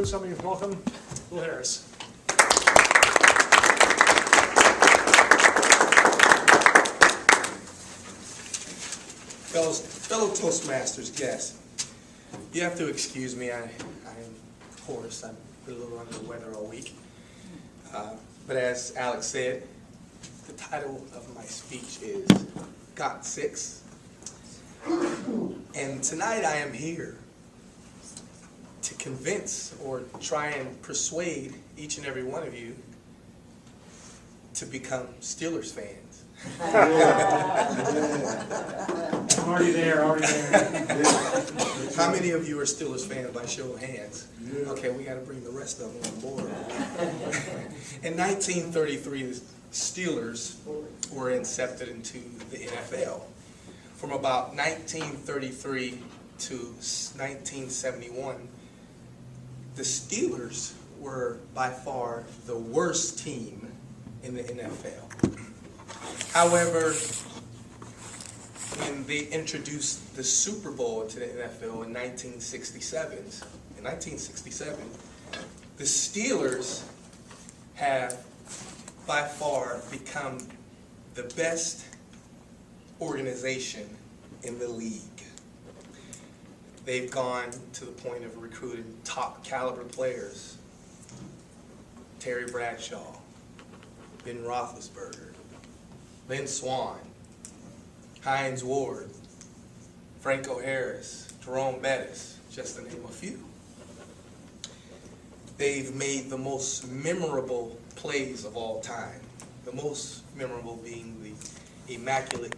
Please help me welcome Will Harris. Fellow Toastmasters guests, you have to excuse me. I'm hoarse. I've been a little under the weather all week. But as Alex said, the title of my speech is Got Six. And tonight I am here to convince or try and persuade each and every one of you to become Steelers fans. I'm already there. How many of you are Steelers fans by show of hands? Okay, we got to bring the rest of them on board. In 1933, the Steelers were incepted into the NFL. From about 1933 to 1971, the Steelers were by far the worst team in the NFL. However, when they introduced the Super Bowl to the NFL in 1967, the Steelers have by far become the best organization in the league. They've gone to the point of recruiting top caliber players. Terry Bradshaw, Ben Roethlisberger, Lynn Swann, Hines Ward, Franco Harris, Jerome Bettis, just to name a few. They've made the most memorable plays of all time. The most memorable being the immaculate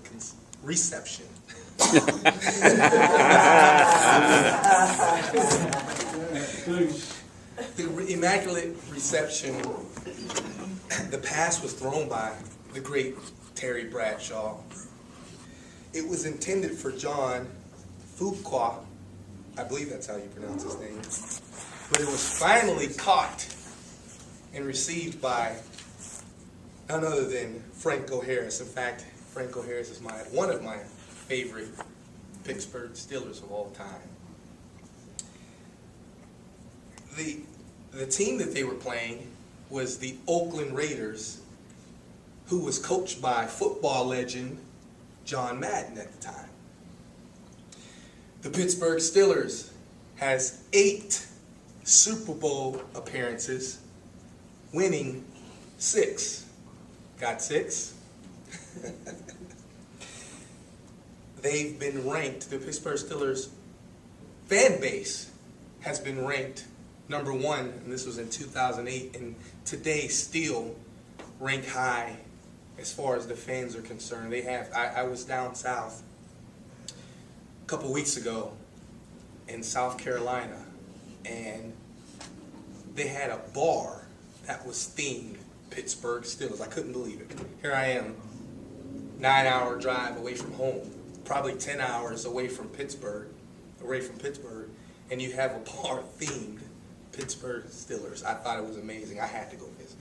reception. The immaculate reception, the pass was thrown by the great Terry Bradshaw. It was intended for John Fuqua, I believe that's how you pronounce his name, but it was finally caught and received by none other than Franco Harris. In fact, Franco Harris is one of my favorite Pittsburgh Steelers of all time. The team that they were playing was the Oakland Raiders, who was coached by football legend John Madden at the time. The Pittsburgh Steelers has 8 Super Bowl appearances, winning 6. Got 6? They've been ranked, the Pittsburgh Steelers fan base has been ranked number 1, and this was in 2008, and today still rank high as far as the fans are concerned. They have, I was down south a couple weeks ago in South Carolina, and they had a bar that was themed Pittsburgh Steelers. I couldn't believe it. Here I am, 9-hour drive away from home, probably 10 hours away from Pittsburgh, and you have a bar themed Pittsburgh Steelers. I thought it was amazing. I had to go visit.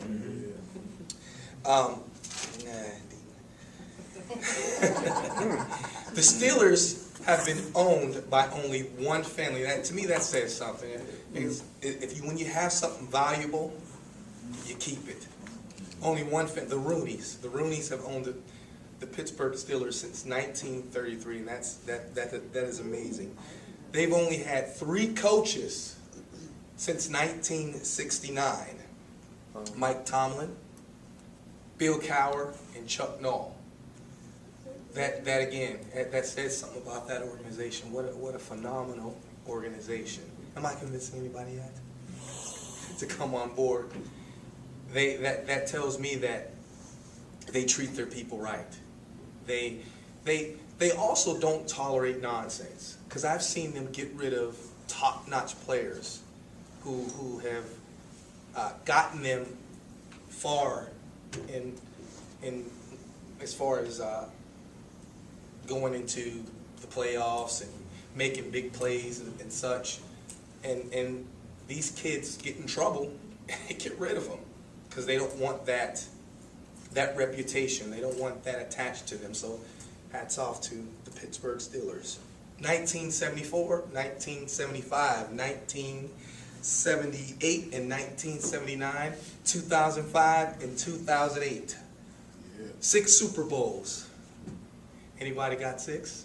The Steelers have been owned by only one family. That, to me, that says something. When you have something valuable, you keep it. Only one family, the Rooneys. The Rooneys have owned the Pittsburgh Steelers since 1933, and that is amazing. They've only had 3 coaches since 1969. Mike Tomlin, Bill Cowher, and Chuck Noll. That again, that says something about that organization. What a phenomenal organization. Am I convincing anybody yet to come on board? That tells me that they treat their people right. They also don't tolerate nonsense, because I've seen them get rid of top-notch players who have gotten them far in as far as going into the playoffs and making big plays and such, and these kids get in trouble and get rid of them because they don't want that reputation. They don't want that attached to them. So hats off to the Pittsburgh Steelers. 1974, 1975, 19 1978 and 1979, 2005 and 2008. 6 Super Bowls. Anybody got 6?